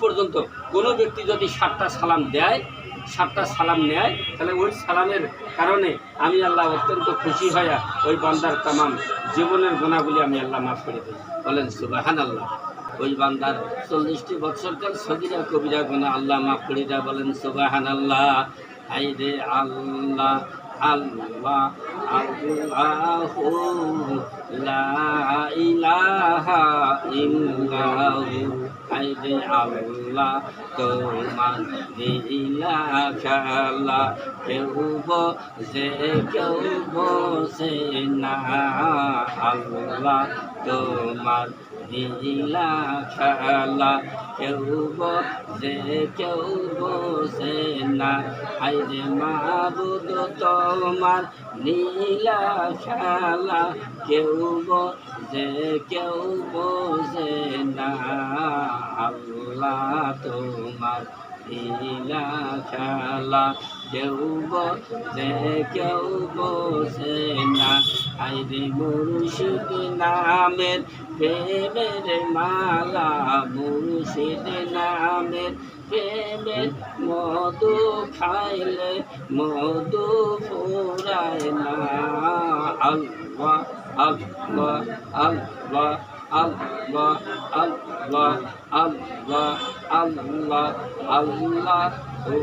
পর্যন্ত কোনো ব্যক্তি যদি 7টা সালাম দেয়, 7টা সালাম নেয়, তাহলে ওই সালামের কারণে আমি আল্লাহ অত্যন্ত খুশি হইয়া ওই বান্দার তামাম জীবনের গুণাগুলি আমি আল্লাহ মাফ করে দিই। বলেন সুবহানাল্লাহ। ওই বান্দার 40টি বৎসরকাল সগীরা কবিরা গুনাহ আল্লাহ মাফ করে দেয়। বলেন সুবহানাল্লাহ। হায়রে আল্লাহ আল্লাহ আল্লাহু লা ইলাহা ইল্লাহু। হায়রে আল্লাহ তোমার লীলা খেলা কেউ বোঝে কেউ বোঝে না। আল্লাহ তোমার লীলা খেলা কেউ বোঝে কেউ বোঝে না। হায়রে মাবুদ তোমার লীলা খেলা কেউ বোঝে কেউ বোঝে না। আল্লাহ তোমার লীলা খেলা কেউ বোঝে কেউ বোঝে না। হায়রে মুর্শিদ নামের প্রেমের মালা, মুর্শিদ নামের প্রেমের মধু খাইলে মধু ফুরায় না। আল্লাহ আল্লাহ আল্লাহ আল্লাহ আল্লাহ আল্লাহ আল্লাহ আল্লাহ ও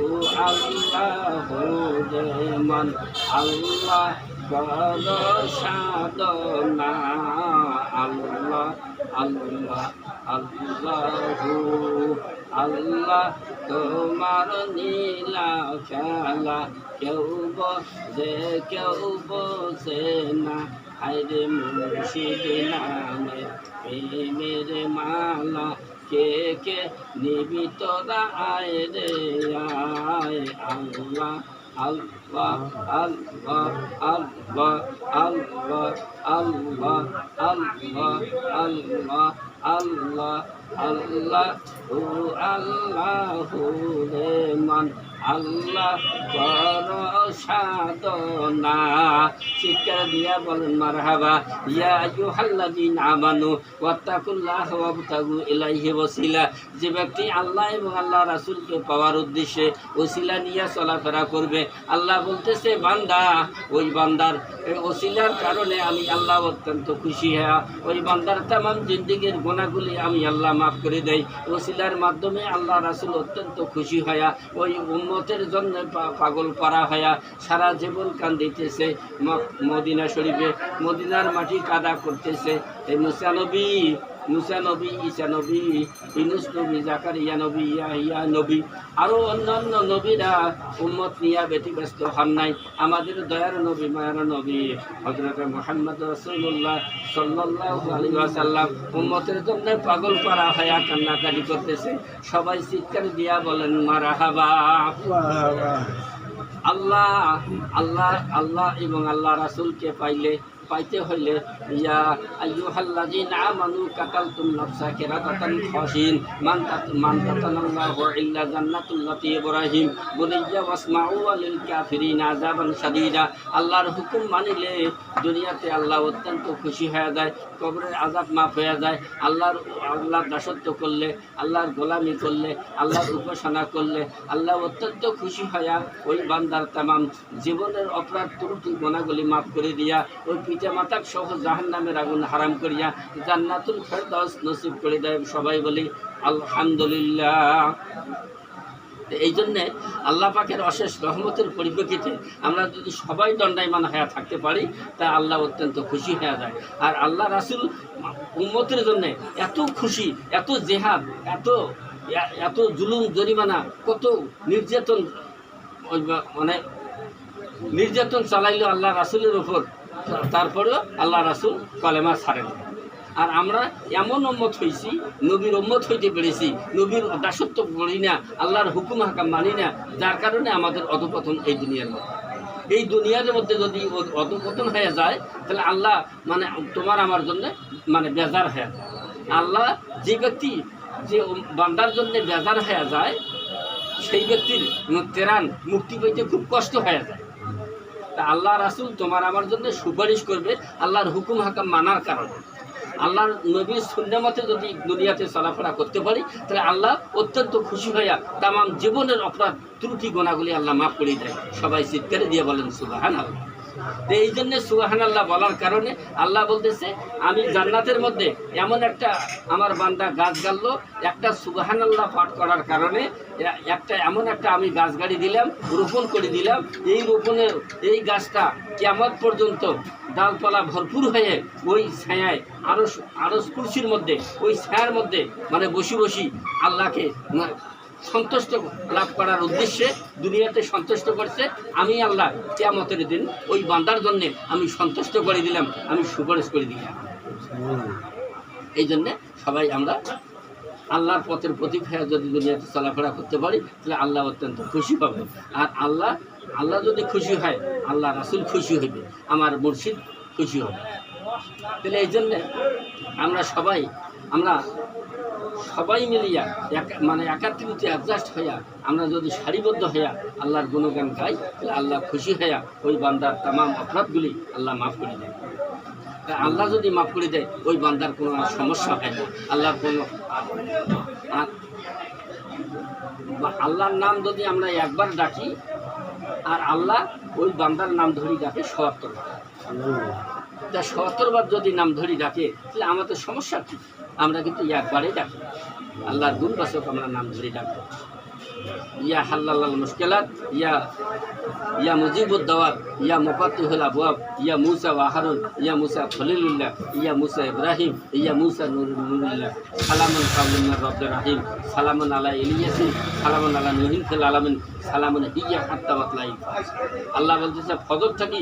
আল্লাহ রেমান আল্লাহ কর সাধনা। আল্লাহ আল্লাহ আল্লাহু আল্লাহ তোমার নীলা খেলা কেউ বোঝে কেউ বোঝে না। হায়রে মুর্শিদ নামের প্রেমের মালা কে কে নিবি তোরা আয় রে আয়। আল্লাহ আল্লাহ আল্লাহ আল্লাহ আল্লাহ আল্লাহ আল্লাহ আল্লাহ আল্লাহ আল্লাহ ও আল্লাহ রেমান আল্লাহ কর সাধনা। চিৎকার দিয়া বলেন মারহাবা। ইয়া আইয়ুহাল্লাযীনা আমানু ওয়াত্তাকুল্লাহ ওয়াবতাগু ইলাইহি ওয়াসিলা। যে ব্যক্তি আল্লাহ এবং আল্লাহ রাসূলকে পাওয়ার উদ্দেশ্যে ওসিলা নিয়ে চলাফেরা করবে, আল্লাহ বলতেছে বান্দা ওই বান্দার ওসিলার কারণে আমি আল্লাহ অত্যন্ত খুশি হয়ে ওই বান্দার তামাম জিন্দেগির গুনাহগুলি আমি আল্লাহ মাফ করে দেই। ওসিলার মাধ্যমে আল্লাহ রাসূল অত্যন্ত খুশি হয়ে ওই উম্মতের জন্য পাগল পারা হয়ে সারা জীবন কান্দিতেছে মদিনা শরীফে, মদিনার মাটি কাদা করতেছে। এই মুসা নবী ঈসা নবী, ইউনূস নবী, জাকারিয়া নবী, ইয়াহইয়া নবী, আরও অন্যান্য নবীরা উম্মত নিয়ে ব্যতিব্যস্ত হন নাই। আমাদের দয়ার নবী মায়ার নবী হযরত মুহাম্মদ রাসূলুল্লাহ সাল্লাল্লাহু আলাইহি ওয়াসাল্লাম উম্মতের জন্য পাগল পারা হয়ে কান্নাকাটি করতেছে। সবাই চিৎকার দিয়া বলেন মারহাবা। আল্লাহ আল্লাহ আল্লাহ এবং আল্লাহ রাসূলকে পাইতে হইলে ইয়া আইয়ুহাল্লাযীনা আমানু কাতালতুম নাফসা কিরাতান খাশিন মান কাতালাল্লাহু ইল্লা জান্নাতুল্লাতি ইব্রাহিম বুনিয়া ওয়াসমাউ লিল কাফিরিন আযাবান শাদীদা। আল্লাহর হুকুম মানিলে দুনিয়াতে আল্লাহ অত্যন্ত খুশি হয়ে যায়, কবরের আযাব মাফ হয়ে যায়। আল্লাহর দাসত্ব করলে, আল্লাহর গোলামি করলে, আল্লাহর উপাসনা করলে আল্লাহ অত্যন্ত খুশি হইয়া ওই বান্দার তামাম জীবনের অপরাধ ত্রুটি গুনাহগুলি মাফ করে দিয়া ওই পিতা মাতাক সহ জাহান্নামের আগুন হারাম করিয়া জান্নাতুল ফেরদাউস নসিব করে দেয়। সবাই বলি আলহামদুলিল্লাহ। এই জন্যে আল্লাহ পাকের অশেষ রহমতের পরিপ্রেক্ষিতে আমরা যদি সবাই দণ্ডায়মান হয়ে থাকতে পারি তা আল্লাহ অত্যন্ত খুশি হয়ে যায়। আর আল্লাহ রাসূল উম্মতের জন্যে এত খুশি, এত জেহাদ, এত জুলুম জরিমানা, কত নির্যাতন নির্যাতন চালাইল আল্লাহ রাসূলের উপর, তারপরেও আল্লাহ রাসূল কলেমা ছাড়েন। আর আমরা এমন উম্মত হয়েছি, নবীর উম্মত হইতে পেরেছি, নবীর দাসত্ব করি না, আল্লাহর হুকুম হাকাম মানি না, যার কারণে আমাদের অধপতন এই দুনিয়ার মধ্যে। এই দুনিয়ার মধ্যে যদি অধপতন হয়ে যায় তাহলে আল্লাহ তোমার আমার জন্য বেজার হয়ে যায়। আল্লাহ যে ব্যক্তি যে বান্দার জন্য বেজার হয়ে যায় সেই ব্যক্তির তেরান মুক্তি পাইতে খুব কষ্ট হয়ে যায়। তা আল্লাহ রাসূল তোমার আমার জন্য সুপারিশ করবে আল্লাহর হুকুম হাকাম মানার কারণে। আল্লাহর নবীর সুন্নাহ মতে যদি দুনিয়াতে চলাফেরা করতে পারি, তাহলে আল্লাহ অত্যন্ত খুশি হইয়া তাম জীবনের অপরাধ ত্রুটি গোনাগুলি আল্লাহ মাফ করে দেয়। সবাই চিৎকারে দিয়ে বলেন সুবহানাল্লাহ। তো এই জন্য সুবহানাল্লাহ বলার কারণে আল্লাহ বলতেছে, আমি জান্নাতের মধ্যে এমন একটা আমার বান্দা গাছ গাড়লো, একটা সুবহানাল্লাহ পাঠ করার কারণে একটা এমন একটা আমি গাছ গাড়ি দিলাম, রোপণ করে দিলাম। এই রোপণের এই গাছটা কিয়ামত পর্যন্ত ডালপালা ভরপুর হয়ে ওই ছায়ায় আরো কুরসির মধ্যে, ওই ছায়ার মধ্যে মানে বসি আল্লাহকে সন্তুষ্ট লাভ করার উদ্দেশ্যে দুনিয়াতে সন্তুষ্ট করছে। আমি আল্লাহ কিয়ামতের দিন ওই বান্দার জন্য আমি সন্তুষ্ট করে দিলাম, আমি সুপারিশ করে দিলাম। এই জন্যে সবাই আমরা আল্লাহর পথের প্রতীক হয়ে যদি দুনিয়াতে চলাফেরা করতে পারি, তাহলে আল্লাহ অত্যন্ত খুশি পাবে। আর আল্লাহ যদি খুশি হয়, আল্লাহ রাসূল খুশি হইবে, আমার মুর্শিদ খুশি হবে। তাহলে এই জন্যে আমরা সবাই মিলিয়া মানে একাত্রিত অ্যাডজাস্ট হইয়া আমরা যদি সারিবদ্ধ হইয়া আল্লাহর গুণগান গাই, তাহলে আল্লাহ খুশি হইয়া ওই বান্দার তামাম অপরাধগুলি আল্লাহ মাফ করে দেয়। আল্লাহ যদি মাফ করে দেয়, ওই বান্দার কোনো সমস্যা হয় না। আল্লাহর কোনো আল্লাহর নাম যদি আমরা একবার ডাকি, আর আল্লাহ ওই বান্দার নাম ধরি ডাকে ৭৭ বার। তা ৭৭ বার যদি নাম ধরি ডাকে, তাহলে আমাদের সমস্যা কী? আমরা কিন্তু একবারে ডাকি, আল্লাহর গুণবাচক আমরা নাম ধরে ডাকবো। ইয়া হাল্লাল মুশকিলাত, ইয়া মুজিবুদ দাওয়াত, ইয়া মুফাত্তিহুল আবওয়াব, ইয়া মুসা ওয়া হারুন, ইয়া মুসা খলিলুল্লাহ, ইয়া মুসা ইব্রাহিম, ইয়া মুসা নুরুল্লাহ, সালামুন কাউলুন মির রাব্বির রাহিম, সালামুন আলা ইলিয়াসিন, সালামুন আলা নূহিন ফিল আলামিন, সালামুন হিয়া হাত্তা মাতলাই। আল্লাহ বলতেছে ফজর থাকি